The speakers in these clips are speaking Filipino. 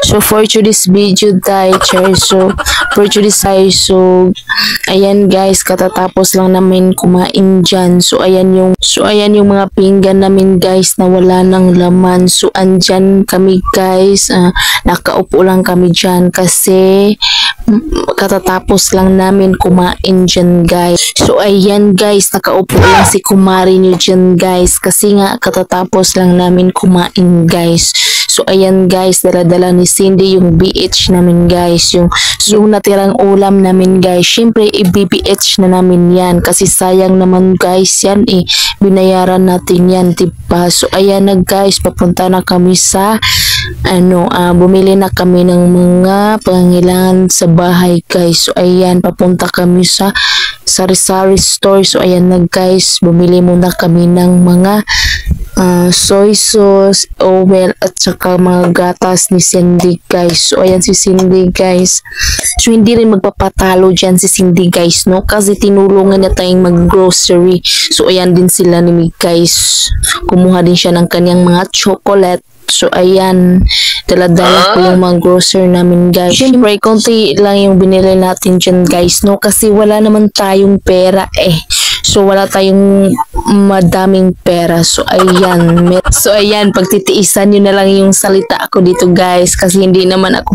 So for today's video ayan guys, katatapos lang namin kumain dyan. So ayan yung mga pinggan namin guys na wala ng laman. So andyan kami guys, nakaupo lang kami dyan kasi katatapos lang namin kumain dyan guys. So ayan guys, nakaupo lang si kumari nyo dyan guys kasi nga katatapos lang namin kumain guys. So ayan guys, dala-dala ni Cindy yung BH namin guys, yung natirang ulam namin guys. Syempre i-BBH na namin yan kasi sayang naman guys yan binayaran natin yan, diba? So ayan na guys, papunta na kami sa bumili na kami ng mga pangangailangan sa bahay guys. So ayan, papunta kami sa sari-sari store. So ayan na guys, bumili muna kami ng mga soy sauce, oil at saka mga gatas ni Cindy guys. So ayan si Cindy guys. So hindi rin magpapatalo dyan si Cindy guys, no? Kasi tinulungan niya tayong mag-grocery. So ayan din sila ni Mig guys. Kumuha din siya ng kanyang mga chocolate. So ayan, dala-dala ko yung mga grocery namin guys. Siyempre, konti lang yung binili natin dyan guys, no? Kasi wala naman tayong pera So wala tayong madaming pera. So ayan, pagtitiisan nyo na lang yung salita ako dito guys kasi hindi naman ako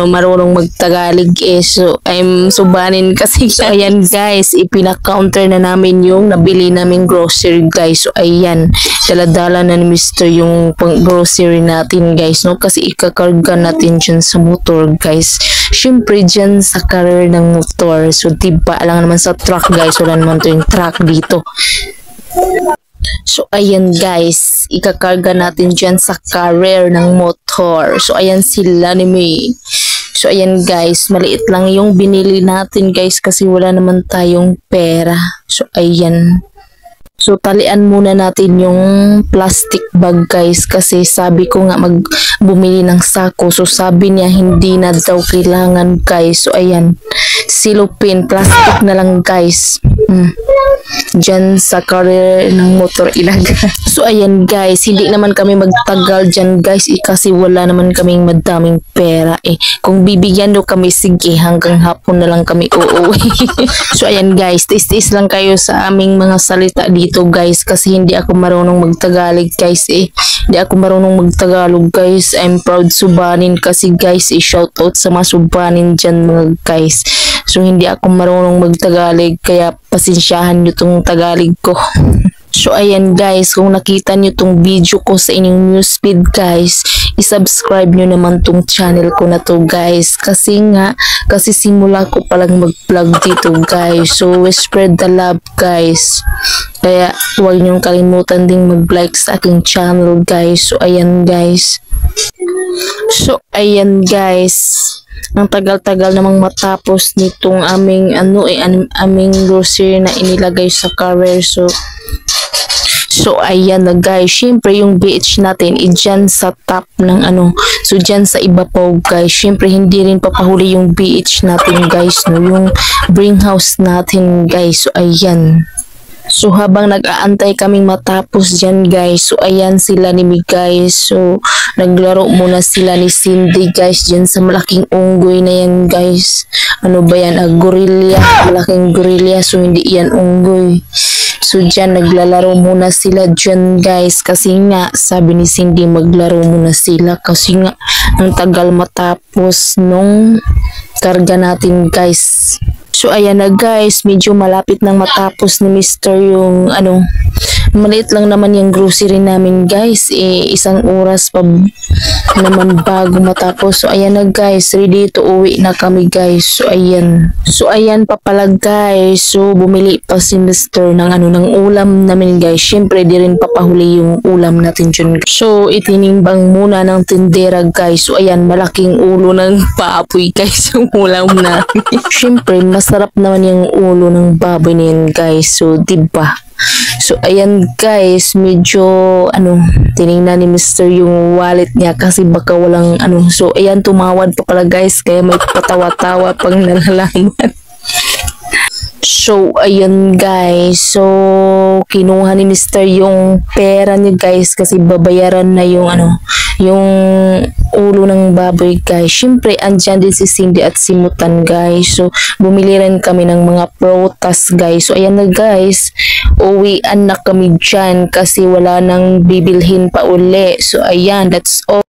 marunong magtagalog So I'm subanin kasi. So ayan guys, ipina-counter na namin yung nabili naming grocery guys. So ayan, dala-dala na ni Mr. yung grocery natin guys, no? Kasi ikakarga natin dyan sa motor guys. Syempre dyan sa carrier ng motor. So diba lang naman sa truck guys, wala naman to yung truck dito. So ayan guys, ikakarga natin dyan sa carrier ng motor. So ayan sila ni May. So ayan guys, maliit lang yung binili natin guys kasi wala naman tayong pera. So ayan. So talian muna natin yung plastic bag guys kasi sabi ko nga bumili ng sako. So sabi niya hindi na daw kailangan guys. So ayan, silupin, plastic na lang guys. Dyan sa carrier ng motor ilagay. So ayan guys, hindi naman kami magtagal dyan guys kasi wala naman kaming madaming pera Kung bibigyan daw kami, sige, hanggang hapon na lang kami uuwi. So ayan guys, tis-tis lang kayo sa aming mga salita dito guys kasi hindi ako marunong magtagalog guys Hindi ako marunong magtagalog guys. I'm proud subanin kasi guys shoutout sa mga subanin dyan mga guys. So hindi ako marunong magtagalog kaya pasensyahan nyo tong Tagalog ko. So ayan guys, kung nakita nyo tong video ko sa inyong newsfeed guys, isubscribe nyo naman tong channel ko na to guys. Kasi simula ko palang mag-vlog dito guys. So spread the love guys. Kaya huwag nyo kalimutan ding mag-like sa aking channel guys. So ayan guys. Ang tagal-tagal namang matapos nitong aming grocery na inilagay sa carrier. So ayan na guys, syempre yung BH natin dyan sa top ng so dyan sa ibabaw guys. Syempre hindi rin papahuli yung BH natin guys, no? Yung bring house natin guys. So ayan. So habang nag-aantay kaming matapos dyan guys, so ayan sila ni Mig guys. So naglaro muna sila ni Cindy guys dyan sa malaking unggoy na yan guys. Ano ba yan? Gorilla, malaking gorilla. So hindi yan unggoy. So dyan naglalaro muna sila dyan guys kasi nga sabi ni Cindy maglaro muna sila kasi nga ang tagal matapos nung karga natin guys. So ayan na guys, medyo malapit nang matapos ni Mr. yung maliit lang naman yung grocery namin guys. Isang oras pa naman bago matapos. So ayan na guys, ready to uwi na kami guys. So ayan pa pala guys. So bumili pa si Mr. ng ulam namin guys. Syempre di rin papahuli yung ulam natin dyan. So itinimbang muna ng tindera guys. So ayan, malaking ulo ng baboy guys yung ulam natin. Syempre masarap naman yung ulo ng baboy na yun guys. So diba? So ayan guys, medyo tiningnan ni Mr. yung wallet niya kasi baka walang So ayan, tumawad pa pala guys kaya may patawa-tawa pang nalalaman. So, ayan guys. So, kinuha ni Mr. yung pera niya guys kasi babayaran na yung yung ulo ng baboy guys. Syempre, andyan din si Cindy at si Mutan guys. So, bumili rin kami ng mga prutas guys. So, ayan na guys. Uwian na kami dyan kasi wala nang bibilhin pa uli. So, ayan. That's all.